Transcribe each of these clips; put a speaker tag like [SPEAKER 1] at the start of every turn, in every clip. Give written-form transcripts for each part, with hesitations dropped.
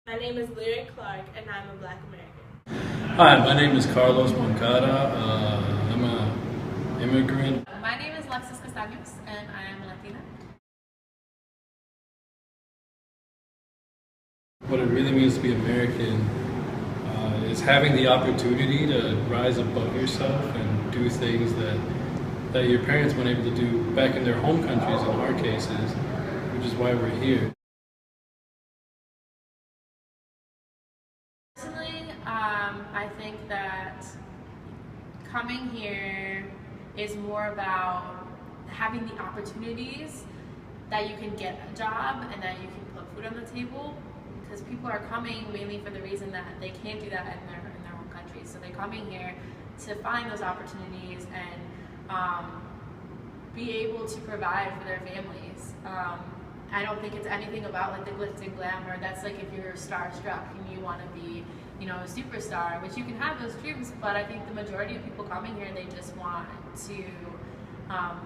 [SPEAKER 1] My name is Lyric Clark, and I'm a Black American.
[SPEAKER 2] Hi, my name is Carlos Moncada. I'm an immigrant.
[SPEAKER 3] My name is Alexis Castaños, and I am a Latina.
[SPEAKER 2] What it really means to be American is having the opportunity to rise above yourself and do things that your parents weren't able to do back in their home countries, in our cases, which is why we're here.
[SPEAKER 3] Personally, I think that coming here is more about having the opportunities that you can get a job and that you can put food on the table, because people are coming mainly for the reason that they can't do that in their home countries. So they're coming here to find those opportunities and be able to provide for their families. I don't think it's anything about like the glitz and glamour. That's like if you're starstruck and you want to be, a superstar, which you can have those dreams, but I think the majority of people coming here, they just want to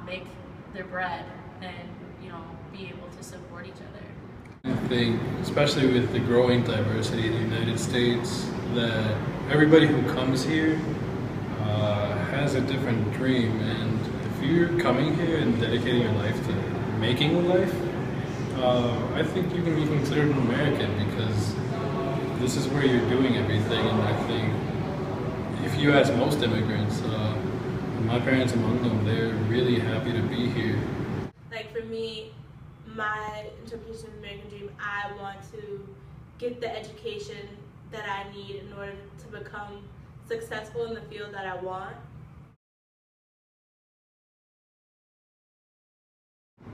[SPEAKER 3] make their bread and, be able to support each other.
[SPEAKER 2] I think, especially with the growing diversity in the United States, that everybody who comes here has a different dream, and if you're coming here and dedicating your life to making a life, I think you can be considered an American, because this is where you're doing everything. And I think if you ask most immigrants, my parents among them, they're really happy to be here.
[SPEAKER 1] Like for me, my interpretation of the American dream, I want to get the education that I need in order to become successful in the field that I want.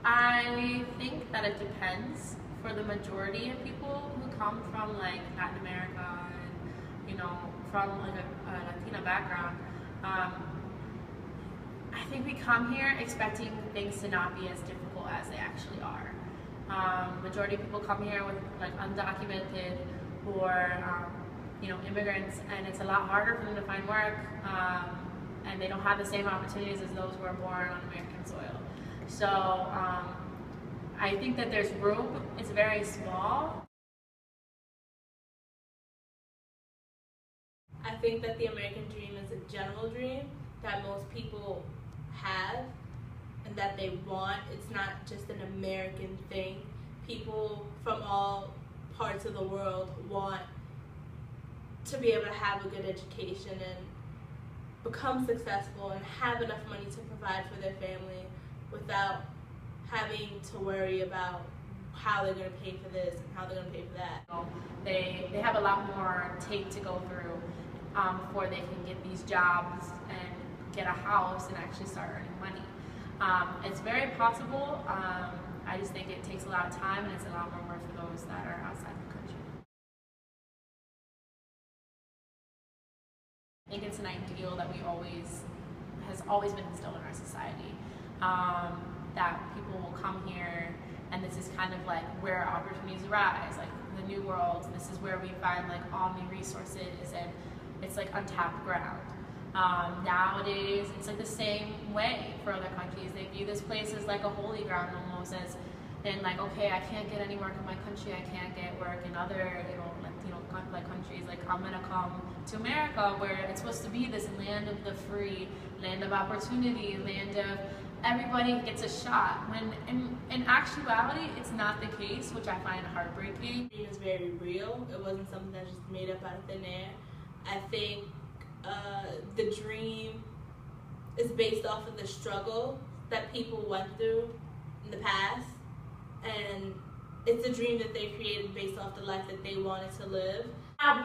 [SPEAKER 3] I think that it depends. For the majority of people who come from like Latin America and from like a Latina background, I think we come here expecting things to not be as difficult as they actually are. Majority of people come here with like undocumented or immigrants, and it's a lot harder for them to find work, and they don't have the same opportunities as those who are born on American soil. So I think that there's room. It's very small.
[SPEAKER 1] I think that the American dream is a general dream that most people have and that they want. It's not just an American thing. People from all parts of the world want to be able to have a good education and become successful and have enough money to provide for their family without having to worry about how they're going to pay for this and how they're going to pay for that.
[SPEAKER 3] They have a lot more tape to go through before they can get these jobs and get a house and actually start earning money. It's very possible. I just think it takes a lot of time, and it's a lot more work for those that are outside the country. I think it's an ideal that has always been instilled in our society. That people will come here, and this is kind of like where opportunities arise, like the new world. This is where we find like omni resources, and it's like untapped ground. Nowadays, it's like the same way for other countries. They view this place as like a holy ground almost, and like, okay, I can't get any work in my country, I can't get work in other like countries. Like, I'm gonna come to America, where it's supposed to be this land of the free, land of opportunity, land of everybody gets a shot, when in actuality it's not the case, which I find heartbreaking.
[SPEAKER 1] The dream is very real. It wasn't something that's just made up out of thin air. I think the dream is based off of the struggle that people went through in the past, and it's a dream that they created based off the life that they wanted to live.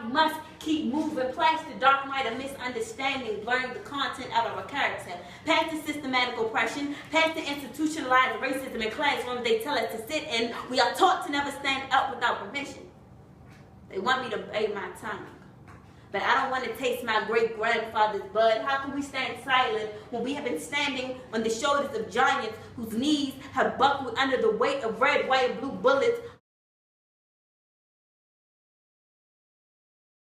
[SPEAKER 4] We must keep moving past the dark night of misunderstanding, blurring the content out of our character, past the systematic oppression, past the institutionalized racism and classrooms they tell us to sit in. We are taught to never stand up without permission. They want me to bite my tongue, but I don't want to taste my great-grandfather's blood. How can we stand silent when we have been standing on the shoulders of giants whose knees have buckled under the weight of red, white, and blue bullets